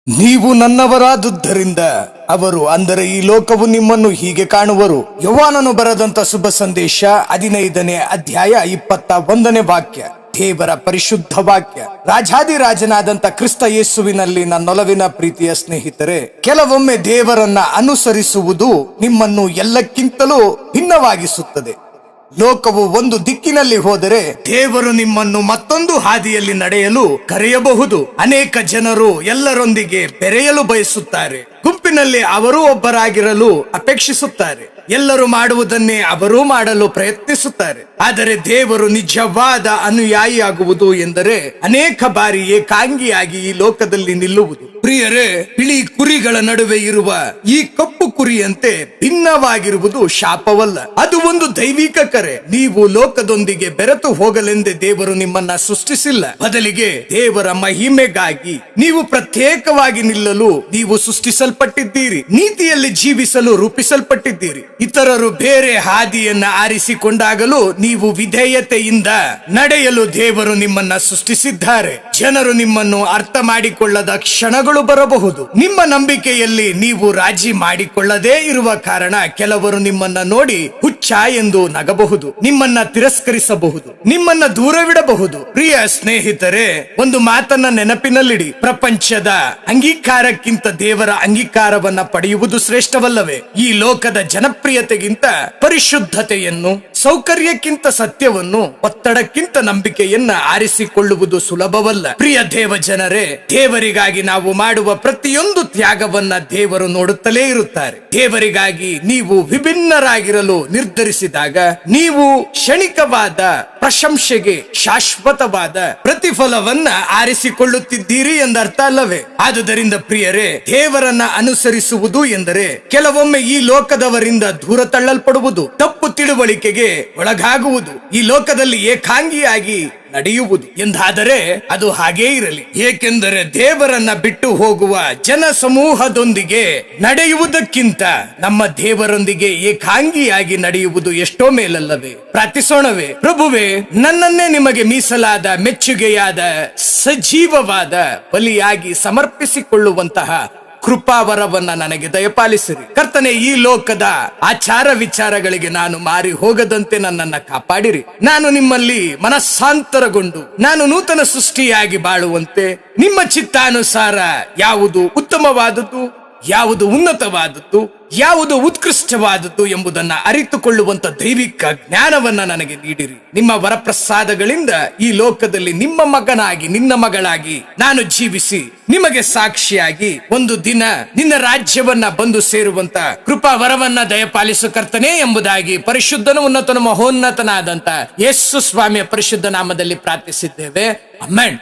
ನೀವು ನನ್ನವರಾದುದರಿಂದ ಅವರು ಅಂದರೆ ಈ ಲೋಕವು ನಿಮ್ಮನ್ನು ಹೀಗೆ ಕಾಣುವರು. ಯೋಹಾನನು ಬರೆದಂತ ಶುಭ ಸಂದೇಶ 15ನೇ ಅಧ್ಯಾಯ 21ನೇ ವಾಕ್ಯ, ದೇವರ ಪರಿಶುದ್ಧ ವಾಕ್ಯ. ರಾಜಾದಿರಾಜನಾದಂತ ಕ್ರಿಸ್ತ ಯೇಸುವಿನಲ್ಲಿ ನನ್ನೊಲವಿನ ಪ್ರೀತಿಯ ಸ್ನೇಹಿತರೆ, ಕೆಲವೊಮ್ಮೆ ದೇವರನ್ನ ಅನುಸರಿಸುವುದು ನಿಮ್ಮನ್ನು ಎಲ್ಲಕ್ಕಿಂತಲೂ ಭಿನ್ನವಾಗಿಸುತ್ತದೆ. ಲೋಕವು ಒಂದು ದಿಕ್ಕಿನಲ್ಲಿ ಹೋದರೆ ದೇವರು ನಿಮ್ಮನ್ನು ಮತ್ತೊಂದು ಹಾದಿಯಲ್ಲಿ ನಡೆಯಲು ಕರೆಯಬಹುದು. ಅನೇಕ ಜನರು ಎಲ್ಲರೊಂದಿಗೆ ಬೆರೆಯಲು ಬಯಸುತ್ತಾರೆ. ಗುಂಪಿನಲ್ಲಿ ಅವರೂ ಒಬ್ಬರಾಗಿರಲು ಅಪೇಕ್ಷಿಸುತ್ತಾರೆ. ಎಲ್ಲರೂ ಮಾಡುವುದನ್ನೇ ಅವರೂ ಮಾಡಲು ಪ್ರಯತ್ನಿಸುತ್ತಾರೆ. ಆದರೆ ದೇವರು ನಿಜವಾದ ಅನುಯಾಯಿಯಾಗುವುದು ಎಂದರೆ ಅನೇಕ ಬಾರಿ ಏಕಾಂಗಿಯಾಗಿ ಈ ಲೋಕದಲ್ಲಿ ನಿಲ್ಲುವುದು. ಪ್ರಿಯರೇ, ಬಿಳಿ ಕುರಿಗಳ ನಡುವೆ ಇರುವ ಈ ಕಪ್ಪು ಕುರಿಯಂತೆ ಭಿನ್ನವಾಗಿರುವುದು ಶಾಪವಲ್ಲ, ಅದು ಒಂದು ದೈವಿಕ ಕರೆ. ನೀವು ಲೋಕದೊಂದಿಗೆ ಬೆರೆತು ಹೋಗಲೆಂದೇ ದೇವರು ನಿಮ್ಮನ್ನ ಸೃಷ್ಟಿಸಿಲ್ಲ. ಬದಲಿಗೆ ದೇವರ ಮಹಿಮೆಗಾಗಿ ನೀವು ಪ್ರತ್ಯೇಕವಾಗಿ ನಿಲ್ಲಲು ನೀವು ಸೃಷ್ಟಿಸಲ್ಪಟ್ಟಿದ್ದೀರಿ. ನೀತಿಯಲ್ಲಿ ಜೀವಿಸಲು ರೂಪಿಸಲ್ಪಟ್ಟಿದ್ದೀರಿ. ಇತರರು ಬೇರೆ ಹಾದಿಯನ್ನ ಆರಿಸಿಕೊಂಡಾಗಲೂ ನೀವು ವಿಧೇಯತೆಯಿಂದ ನಡೆಯಲು ದೇವರು ನಿಮ್ಮನ್ನ ಸೃಷ್ಟಿಸಿದ್ದಾರೆ. ಜನರು ನಿಮ್ಮನ್ನು ಅರ್ಥ ಮಾಡಿಕೊಳ್ಳದ ಕ್ಷಣಗಳು ಬರಬಹುದು. ನಿಮ್ಮ ನಂಬಿಕೆಯಲ್ಲಿ ನೀವು ರಾಜಿ ಮಾಡಿಕೊಳ್ಳದೇ ಇರುವ ಕಾರಣ ಕೆಲವರು ನಿಮ್ಮನ್ನ ನೋಡಿ ಹುಚ್ಚ ಎಂದು ನಗಬಹುದು, ನಿಮ್ಮನ್ನ ತಿರಸ್ಕರಿಸಬಹುದು, ನಿಮ್ಮನ್ನ ದೂರವಿಡಬಹುದು. ಪ್ರಿಯ ಸ್ನೇಹಿತರೆ, ಒಂದು ಮಾತನ್ನ ನೆನಪಿನಲ್ಲಿಡಿ, ಪ್ರಪಂಚದ ಅಂಗೀಕಾರಕ್ಕಿಂತ ದೇವರ ಅಂಗೀಕಾರವನ್ನ ಪಡೆಯುವುದು ಶ್ರೇಷ್ಠವಲ್ಲವೇ? ಈ ಲೋಕದ ಜನಪ್ರಿಯತೆಗಿಂತ ಪರಿಶುದ್ಧತೆಯನ್ನು, ಸೌಕರ್ಯಕ್ಕಿಂತ ಸತ್ಯವನ್ನು, ಒತ್ತಡಕ್ಕಿಂತ ನಂಬಿಕೆಯನ್ನ ಆರಿಸಿಕೊಳ್ಳುವುದು ಸುಲಭವಲ್ಲ. ಪ್ರಿಯ ದೇವ ಜನರೇ, ದೇವರಿಗಾಗಿ ನಾವು ಮಾಡುವ ಪ್ರತಿಯೊಂದು ತ್ಯಾಗವನ್ನ ದೇವರು ನೋಡುತ್ತಲೇ ಇರುತ್ತಾರೆ. ದೇವರಿಗಾಗಿ ನೀವು ವಿಭಿನ್ನರಾಗಿರಲು ನಿರ್ಧರಿಸಿದಾಗ ನೀವು ಕ್ಷಣಿಕವಾದ ಪ್ರಶಂಸೆಗೆ ಶಾಶ್ವತವಾದ ಪ್ರತಿಫಲವನ್ನ ಆರಿಸಿಕೊಳ್ಳುತ್ತಿದ್ದೀರಿ ಎಂದರ್ಥ ಅಲ್ಲವೇ? ಆದುದರಿಂದ ಪ್ರಿಯರೇ, ದೇವರನ್ನ ಅನುಸರಿಸುವುದು ಎಂದರೆ ಕೆಲವೊಮ್ಮೆ ಈ ಲೋಕದವರಿಂದ ದೂರ ತಳ್ಳಲ್ಪಡುವುದು, ತಪ್ಪು ತಿಳುವಳಿಕೆಗೆ ಒಳಗಾಗುವುದು, ಈ ಲೋಕದಲ್ಲಿ ಏಕಾಂಗಿಯಾಗಿ ನಡೆಯುವುದು ಎಂದಾದರೆ ಅದು ಹಾಗೇ ಇರಲಿ. ಏಕೆಂದರೆ ದೇವರನ್ನ ಬಿಟ್ಟು ಹೋಗುವ ಜನ ಸಮೂಹದೊಂದಿಗೆ ನಡೆಯುವುದಕ್ಕಿಂತ ನಮ್ಮ ದೇವರೊಂದಿಗೆ ಏಕಾಂಗಿಯಾಗಿ ನಡೆಯುವುದು ಎಷ್ಟೋ ಮೇಲಲ್ಲವೇ? ಪ್ರಾರ್ಥಿಸೋಣವೇ? ಪ್ರಭುವೇ, ನನ್ನನ್ನೇ ನಿಮಗೆ ಮೀಸಲಾದ ಮೆಚ್ಚುಗೆಯಾದ ಸಜೀವವಾದ ಬಲಿಯಾಗಿ ಸಮರ್ಪಿಸಿಕೊಳ್ಳುವಂತಹ ಕೃಪಾವರವನ್ನ ನನಗೆ ದಯಪಾಲಿಸಿರಿ. ಕರ್ತನೆ, ಈ ಲೋಕದ ಆಚಾರ ವಿಚಾರಗಳಿಗೆ ನಾನು ಮಾರಿ ಹೋಗದಂತೆ ನನ್ನನ್ನ ಕಾಪಾಡಿರಿ. ನಾನು ನಿಮ್ಮಲ್ಲಿ ಮನಸ್ಸಾಂತರಗೊಂಡು ನಾನು ನೂತನ ಸೃಷ್ಟಿಯಾಗಿ ಬಾಳುವಂತೆ ನಿಮ್ಮ ಚಿತ್ತಾನುಸಾರ ಯಾವುದು ಉತ್ತಮವಾದದ್ದು, ಯಾವುದು ಉನ್ನತವಾದದ್ದು, ಯಾವುದು ಉತ್ಕೃಷ್ಟವಾದದ್ದು ಎಂಬುದನ್ನ ಅರಿತುಕೊಳ್ಳುವಂತ ದೈವಿಕ ಜ್ಞಾನವನ್ನ ನನಗೆ ನೀಡಿರಿ. ನಿಮ್ಮ ವರಪ್ರಸಾದಗಳಿಂದ ಈ ಲೋಕದಲ್ಲಿ ನಿಮ್ಮ ಮಗನಾಗಿ, ನಿನ್ನ ಮಗಳಾಗಿ ನಾನು ಜೀವಿಸಿ ನಿಮಗೆ ಸಾಕ್ಷಿಯಾಗಿ ಒಂದು ದಿನ ನಿನ್ನ ರಾಜ್ಯವನ್ನ ಬಂದು ಸೇರುವಂತ ಕೃಪಾ ವರವನ್ನ ದಯಪಾಲಿಸು ಕರ್ತನೆ ಎಂಬುದಾಗಿ ಪರಿಶುದ್ಧನು ಉನ್ನತನು ಮಹೋನ್ನತನಾದಂತ ಯೇಸು ಸ್ವಾಮಿಯ ಪರಿಶುದ್ಧ ನಾಮದಲ್ಲಿ ಪ್ರಾರ್ಥಿಸಿದ್ದೇವೆ. ಆಮೆನ್.